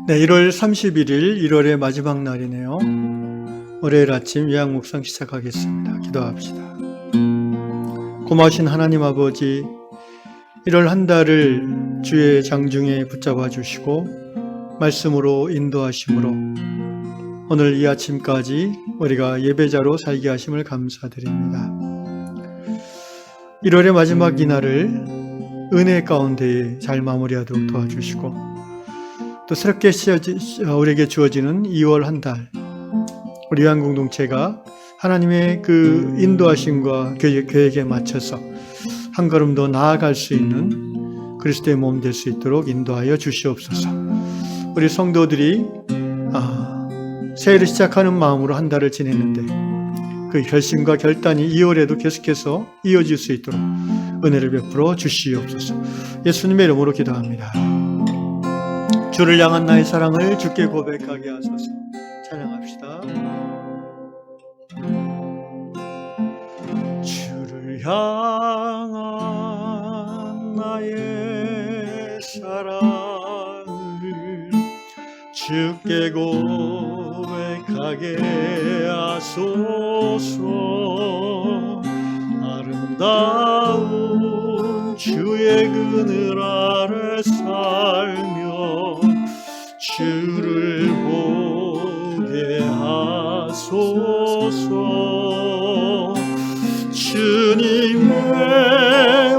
네, 1월 31일 1월의 마지막 날이네요. 월요일 아침 요약 묵상 시작하겠습니다. 기도합시다. 고마우신 하나님 아버지, 1월 한 달을 주의 장중에 붙잡아 주시고 말씀으로 인도하심으로 오늘 이 아침까지 우리가 예배자로 살게 하심을 감사드립니다. 1월의 마지막 이날을 은혜 가운데 잘 마무리하도록 도와주시고 또 새롭게 우리에게 주어지는 2월 한 달, 우리 요한 공동체가 하나님의 그 인도하심과 계획에 맞춰서 한 걸음 더 나아갈 수 있는 그리스도의 몸 될 수 있도록 인도하여 주시옵소서. 우리 성도들이 새해를 시작하는 마음으로 한 달을 지냈는데 그 결심과 결단이 2월에도 계속해서 이어질 수 있도록 은혜를 베풀어 주시옵소서. 예수님의 이름으로 기도합니다. 주를 향한 나의 사랑을 주께 고백하게 하소서. 찬양합시다. 주를 향한 나의 사랑을 주께 고백하게 하소서. 아름다운 주의 그늘 아래 살며 주를 보게 하소서. 주님의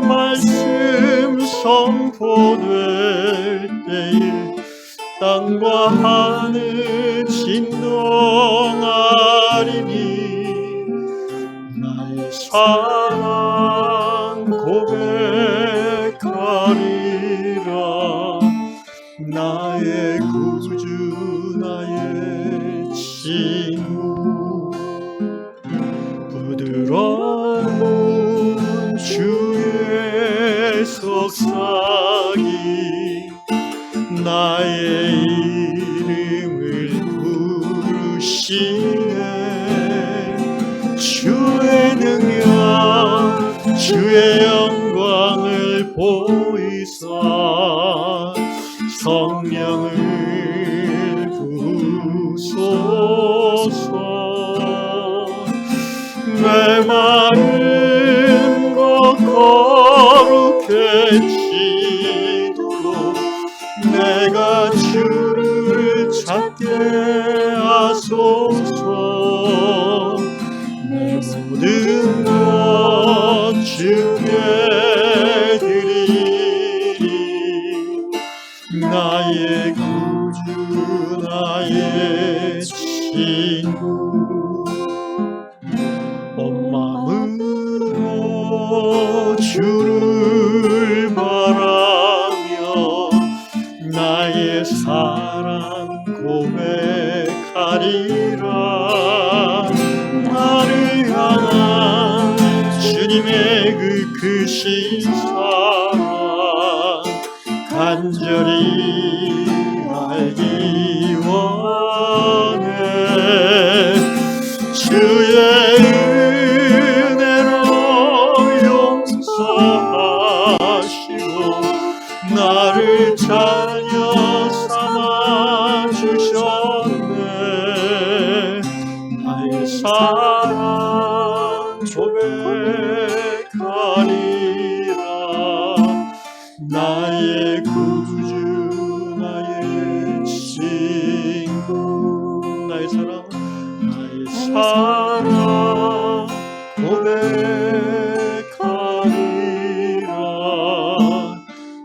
말씀 선포될 때에 땅과 하늘 진동하리니 나의 사랑 고백하리라. 나의 구주 나의 친구 부드러운 주의 속삭임 나의 이름을 부르시네. 주의 능력 주의 영광을 보이사 성령을 부소서. 내 마른 것 거룩해지도록 내가 주를 찾게 하소서. 내 모든 것 주께 드리리. 나의 구주 나의 친구 온 마음으로 주를 바라며 나의 사랑 고백하리라. 나를 향한 주님의 그 크신 사랑 간절히 알기 원해. 주의 은혜로 용서하시고 나를 자녀 삼아 주셨네. 나의 사랑 고백하리라. 나의 구주 나의 친구 나의 사랑 고백하리라.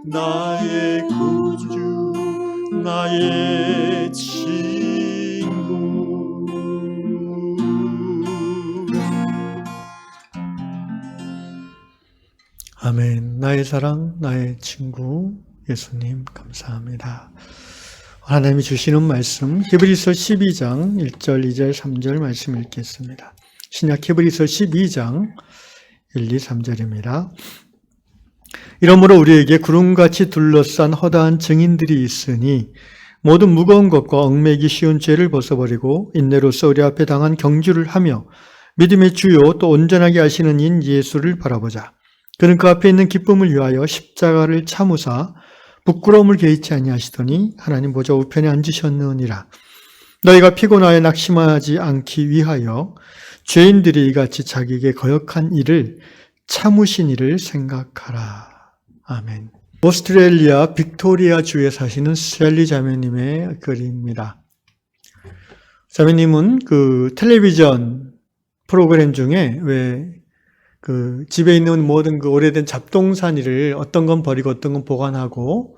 나의 구주 나의 친구. 아멘. 나의 사랑 나의 친구 예수님 감사합니다. 하나님이 주시는 말씀 히브리서 12장 1절 2절 3절 말씀 읽겠습니다. 신약 히브리서 12장 1, 2, 3절입니다. 이러므로 우리에게 구름같이 둘러싼 허다한 증인들이 있으니 모든 무거운 것과 얽매기 쉬운 죄를 벗어버리고 인내로서 우리 앞에 당한 경주를 하며 믿음의 주요 또 온전하게 하시는 인 예수를 바라보자. 그는 그 앞에 있는 기쁨을 위하여 십자가를 참으사 부끄러움을 개의치 아니하시더니 하나님 보좌 우편에 앉으셨느니라. 너희가 피곤하여 낙심하지 않기 위하여 죄인들이 이같이 자기에게 거역한 일을 참으신 일을 생각하라. 아멘. 오스트레일리아 빅토리아 주에 사시는 셀리 자매님의 글입니다. 자매님은 그 텔레비전 프로그램 중에 왜 그 집에 있는 모든 그 오래된 잡동사니를 어떤 건 버리고 어떤 건 보관하고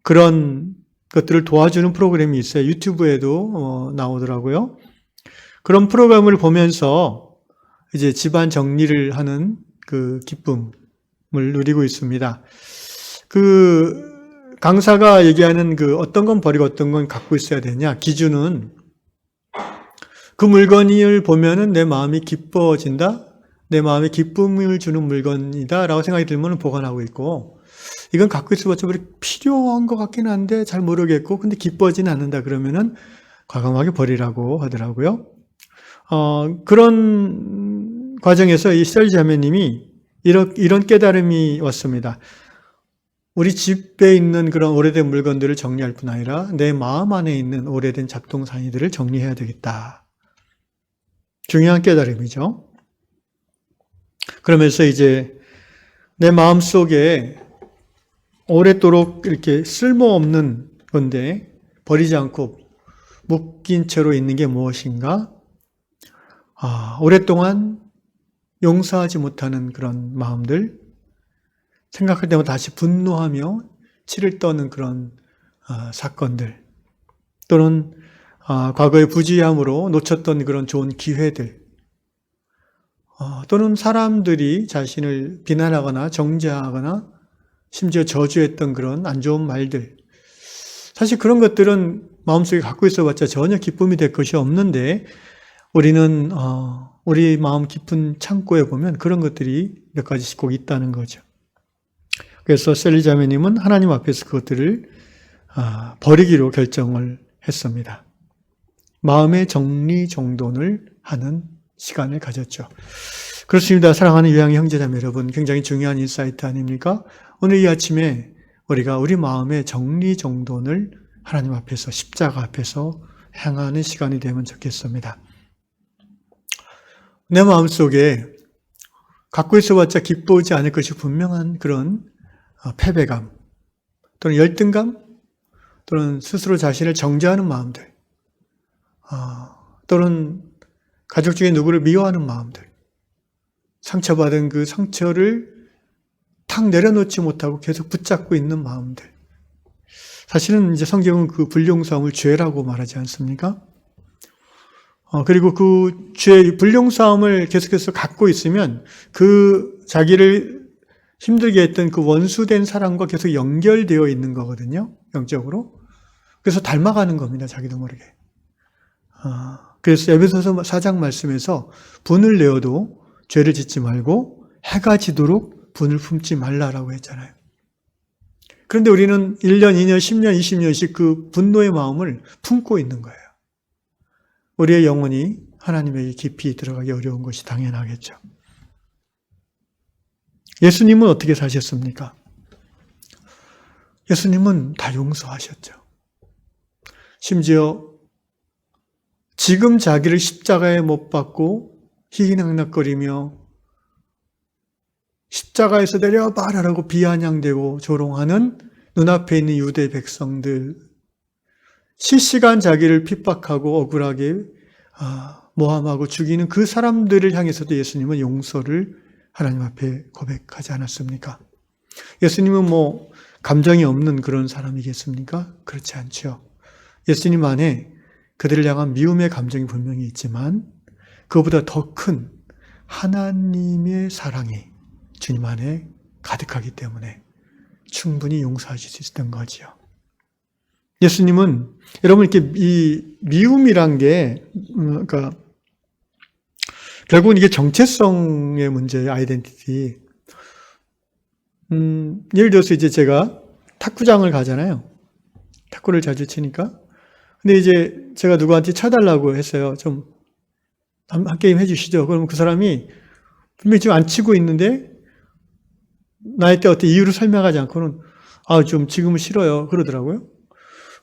그런 것들을 도와주는 프로그램이 있어요. 유튜브에도 나오더라고요. 그런 프로그램을 보면서 이제 집안 정리를 하는 그 기쁨을 누리고 있습니다. 그 강사가 얘기하는 그 어떤 건 버리고 어떤 건 갖고 있어야 되냐 기준은 그 물건을 보면은 내 마음이 기뻐진다, 내 마음에 기쁨을 주는 물건이다 라고 생각이 들면 보관하고 있고, 이건 갖고 있어봤자 필요한 것 같긴 한데 잘 모르겠고 근데 기뻐지는 않는다 그러면은 과감하게 버리라고 하더라고요. 그런 과정에서 이 셀리 자매님이 이런 깨달음이 왔습니다. 우리 집에 있는 그런 오래된 물건들을 정리할 뿐 아니라 내 마음 안에 있는 오래된 잡동사니들을 정리해야 되겠다. 중요한 깨달음이죠. 그러면서 이제 내 마음 속에 오랫도록 이렇게 쓸모없는 건데 버리지 않고 묶인 채로 있는 게 무엇인가? 오랫동안 용서하지 못하는 그런 마음들, 생각할 때마다 다시 분노하며 치를 떠는 그런 사건들, 또는 과거의 부주의함으로 놓쳤던 그런 좋은 기회들, 또는 사람들이 자신을 비난하거나 정죄하거나 심지어 저주했던 그런 안 좋은 말들. 사실 그런 것들은 마음속에 갖고 있어봤자 전혀 기쁨이 될 것이 없는데 우리는 우리 마음 깊은 창고에 보면 그런 것들이 몇 가지씩 꼭 있다는 거죠. 그래서 셀리 자매님은 하나님 앞에서 그것들을 버리기로 결정을 했습니다. 마음의 정리정돈을 하는 시간을 가졌죠. 그렇습니다. 사랑하는 유양의 형제자매 여러분, 굉장히 중요한 인사이트 아닙니까? 오늘 이 아침에 우리가 우리 마음의 정리정돈을 하나님 앞에서, 십자가 앞에서 행하는 시간이 되면 좋겠습니다. 내 마음속에 갖고 있어봤자 기뻐오지 않을 것이 분명한 그런 패배감, 또는 열등감, 또는 스스로 자신을 정죄하는 마음들, 또는 가족 중에 누구를 미워하는 마음들, 상처받은 그 상처를 탁 내려놓지 못하고 계속 붙잡고 있는 마음들. 사실은 이제 성경은 그 불용사함을 죄라고 말하지 않습니까? 그리고 그 죄, 불용사함을 계속해서 갖고 있으면 그 자기를 힘들게 했던 그 원수된 사람과 계속 연결되어 있는 거거든요. 영적으로. 그래서 닮아가는 겁니다. 자기도 모르게. 그래서 에베소서 4장 말씀에서 분을 내어도 죄를 짓지 말고 해가 지도록 분을 품지 말라라고 했잖아요. 그런데 우리는 1년, 2년, 10년, 20년씩 그 분노의 마음을 품고 있는 거예요. 우리의 영혼이 하나님에게 깊이 들어가기 어려운 것이 당연하겠죠. 예수님은 어떻게 사셨습니까? 예수님은 다 용서하셨죠. 심지어 지금 자기를 십자가에 못 박고 희희낙낙거리며 십자가에서 내려봐라라고 비아냥대고 조롱하는 눈앞에 있는 유대 백성들, 실시간 자기를 핍박하고 억울하게 모함하고 죽이는 그 사람들을 향해서도 예수님은 용서를 하나님 앞에 고백하지 않았습니까? 예수님은 뭐 감정이 없는 그런 사람이겠습니까? 그렇지 않죠. 예수님 안에 그들을 향한 미움의 감정이 분명히 있지만 그것보다 더 큰 하나님의 사랑이 주님 안에 가득하기 때문에 충분히 용서하실 수 있었던 거지요. 예수님은 여러분 이렇게 이 미움이란 게 그러니까 결국은 이게 정체성의 문제예요. 아이덴티티. 예를 들어서 이제 제가 탁구장을 가잖아요. 탁구를 자주 치니까. 근데 이제 제가 누구한테 쳐달라고 했어요. 좀 한 게임 해주시죠. 그러면 그 사람이 분명히 지금 안 치고 있는데 나한테 어떤 이유를 설명하지 않고는 좀 지금은 싫어요. 그러더라고요.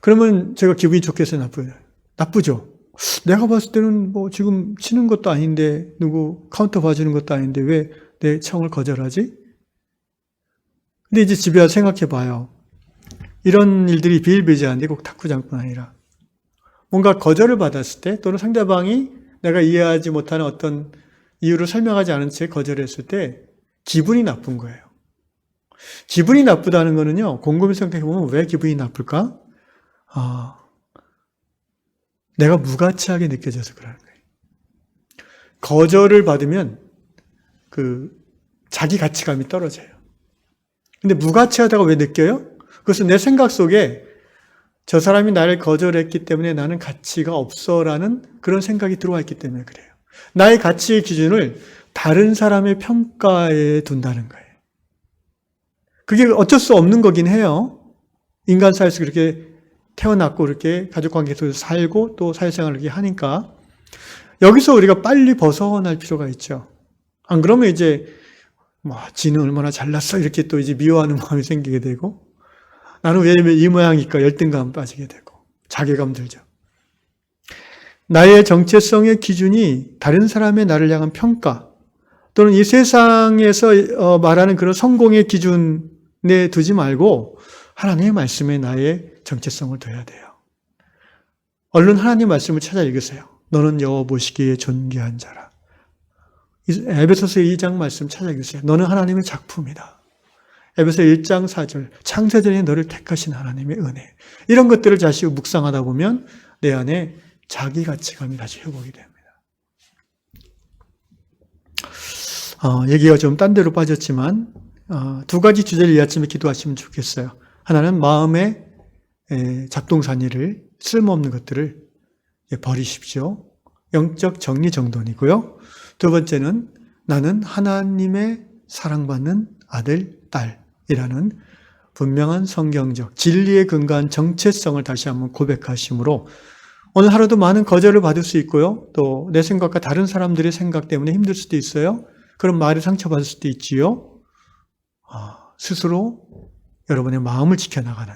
그러면 제가 기분이 좋겠어요? 나쁘죠? 나쁘죠? 내가 봤을 때는 뭐 지금 치는 것도 아닌데, 누구 카운터 봐주는 것도 아닌데, 왜 내 청을 거절하지? 근데 이제 집에 와서 생각해 봐요. 이런 일들이 비일비재한데 꼭 탁구장뿐 아니라. 뭔가 거절을 받았을 때, 또는 상대방이 내가 이해하지 못하는 어떤 이유를 설명하지 않은 채 거절했을 때, 기분이 나쁜 거예요. 기분이 나쁘다는 거는요, 곰곰이 생각해보면 왜 기분이 나쁠까? 내가 무가치하게 느껴져서 그러는 거예요. 거절을 받으면 자기 가치감이 떨어져요. 근데 무가치하다고 왜 느껴요? 그것은 내 생각 속에 저 사람이 나를 거절했기 때문에 나는 가치가 없어라는 그런 생각이 들어와 있기 때문에 그래요. 나의 가치의 기준을 다른 사람의 평가에 둔다는 거예요. 그게 어쩔 수 없는 거긴 해요. 인간 사회에서 그렇게 태어났고 그렇게 가족관계 속에서 살고 또 사회생활을 이렇게 하니까 여기서 우리가 빨리 벗어날 필요가 있죠. 안 그러면 이제 지는 얼마나 잘났어 이렇게 또 이제 미워하는 마음이 생기게 되고 나는 왜 이 모양일까 열등감 빠지게 되고 자괴감 들죠. 나의 정체성의 기준이 다른 사람의 나를 향한 평가 또는 이 세상에서 말하는 그런 성공의 기준에 두지 말고 하나님의 말씀에 나의 정체성을 둬야 돼요. 얼른 하나님의 말씀을 찾아 읽으세요. 너는 여호와 보시기에 존귀한 자라. 에베소서 2장 말씀 찾아 읽으세요. 너는 하나님의 작품이다. 에베소 1장 4절 창세전에 너를 택하신 하나님의 은혜. 이런 것들을 다시 묵상하다 보면 내 안에 자기 가치감이 다시 회복이 됩니다. 얘기가 좀 딴 데로 빠졌지만 두 가지 주제를 이 아침에 기도하시면 좋겠어요. 하나는 마음의 잡동사니를 쓸모없는 것들을 버리십시오. 영적 정리정돈이고요. 두 번째는 나는 하나님의 사랑받는 아들, 딸이라는 분명한 성경적 진리에 근거한 정체성을 다시 한번 고백하심으로 오늘 하루도 많은 거절을 받을 수 있고요. 또 내 생각과 다른 사람들의 생각 때문에 힘들 수도 있어요. 그런 말에 상처받을 수도 있지요. 스스로 여러분의 마음을 지켜나가는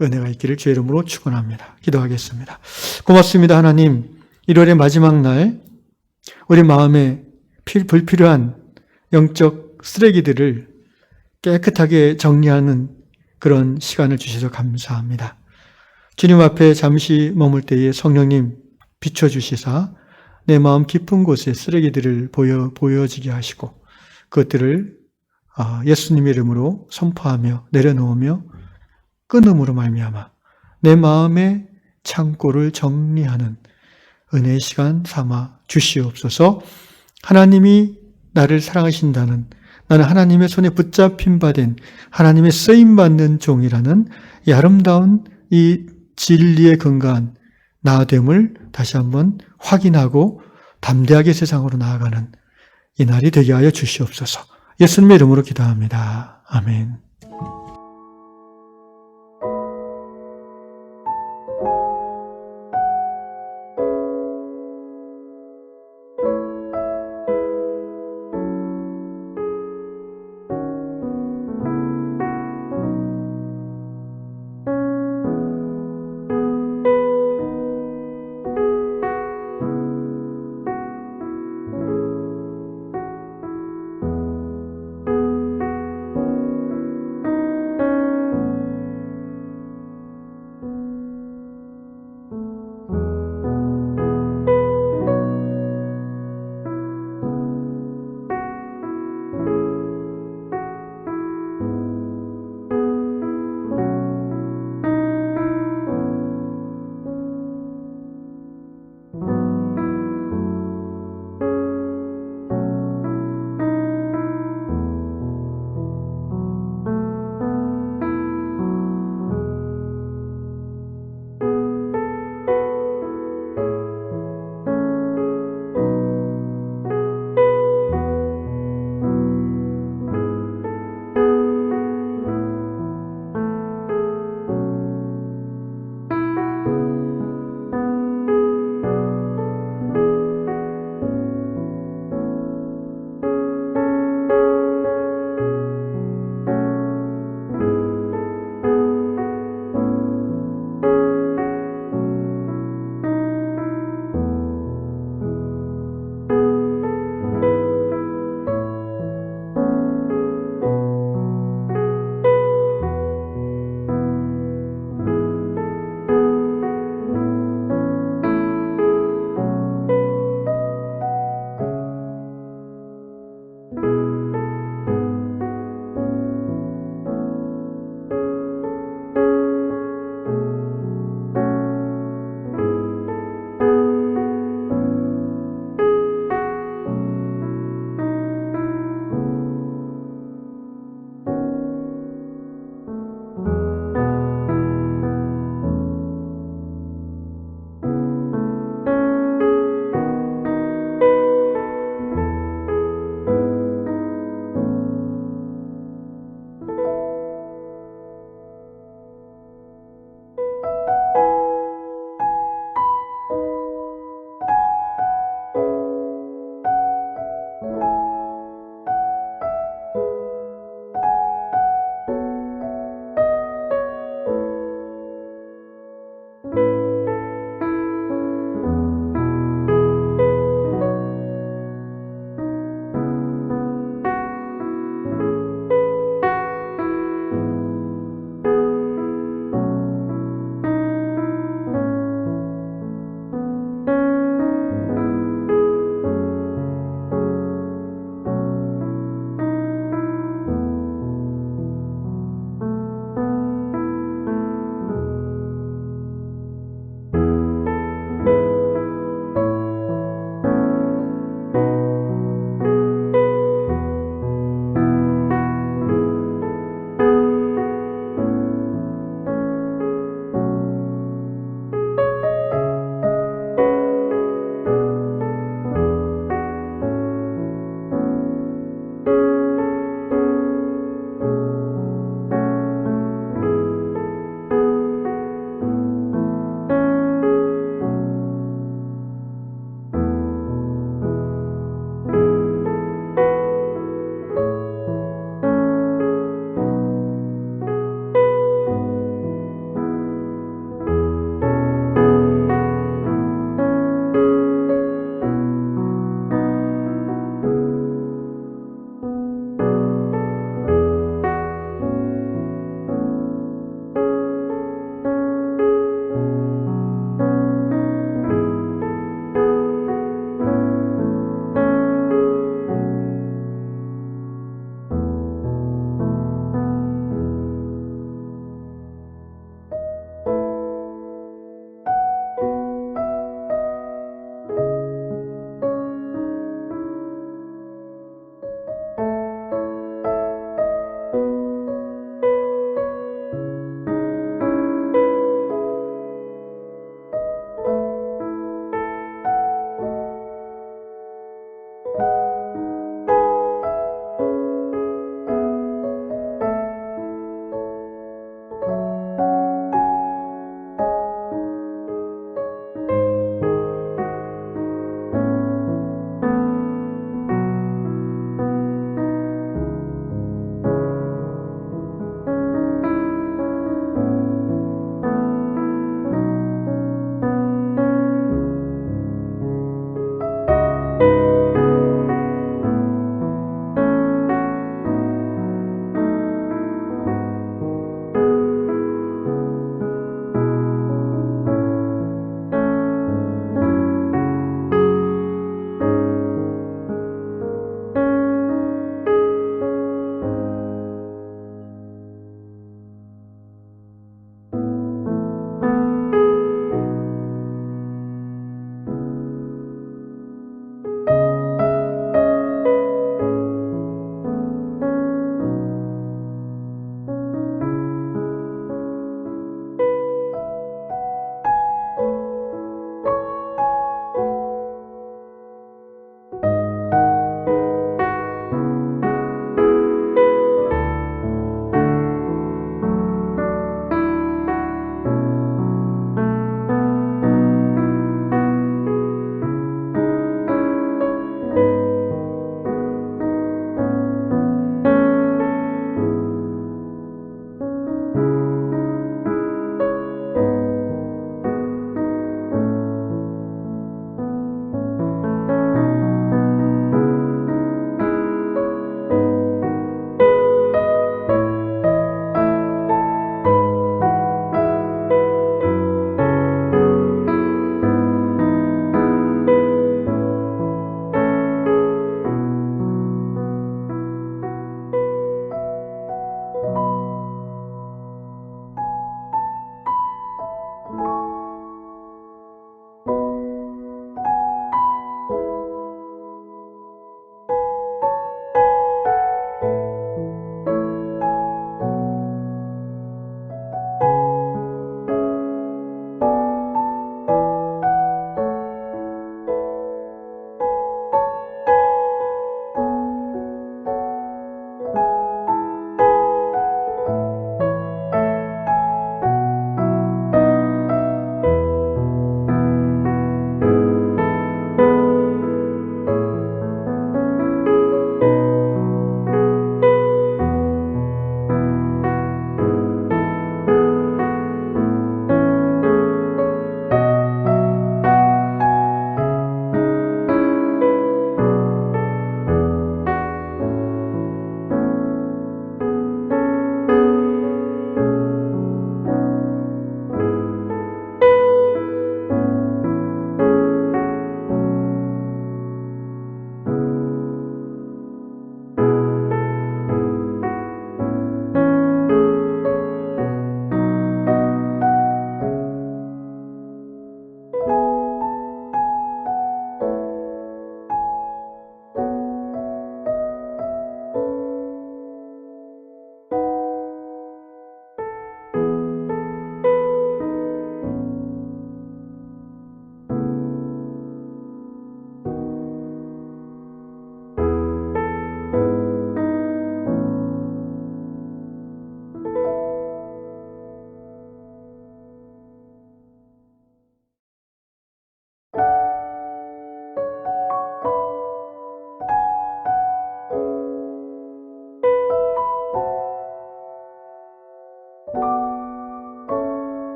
은혜가 있기를 주의 이름으로 축원합니다. 기도하겠습니다. 고맙습니다. 하나님, 1월의 마지막 날 우리 마음에 불필요한 영적 쓰레기들을 깨끗하게 정리하는 그런 시간을 주셔서 감사합니다. 주님 앞에 잠시 머물 때에 성령님 비춰주시사 내 마음 깊은 곳에 쓰레기들을 보여지게 하시고 그것들을 예수님의 이름으로 선포하며 내려놓으며 끊음으로 말미암아 내 마음의 창고를 정리하는 은혜의 시간 삼아 주시옵소서. 하나님이 나를 사랑하신다는 나는 하나님의 손에 붙잡힌 바 된 하나님의 쓰임받는 종이라는 이 아름다운 이 진리에 근거한 나됨을 다시 한번 확인하고 담대하게 세상으로 나아가는 이 날이 되게 하여 주시옵소서. 예수님의 이름으로 기도합니다. 아멘.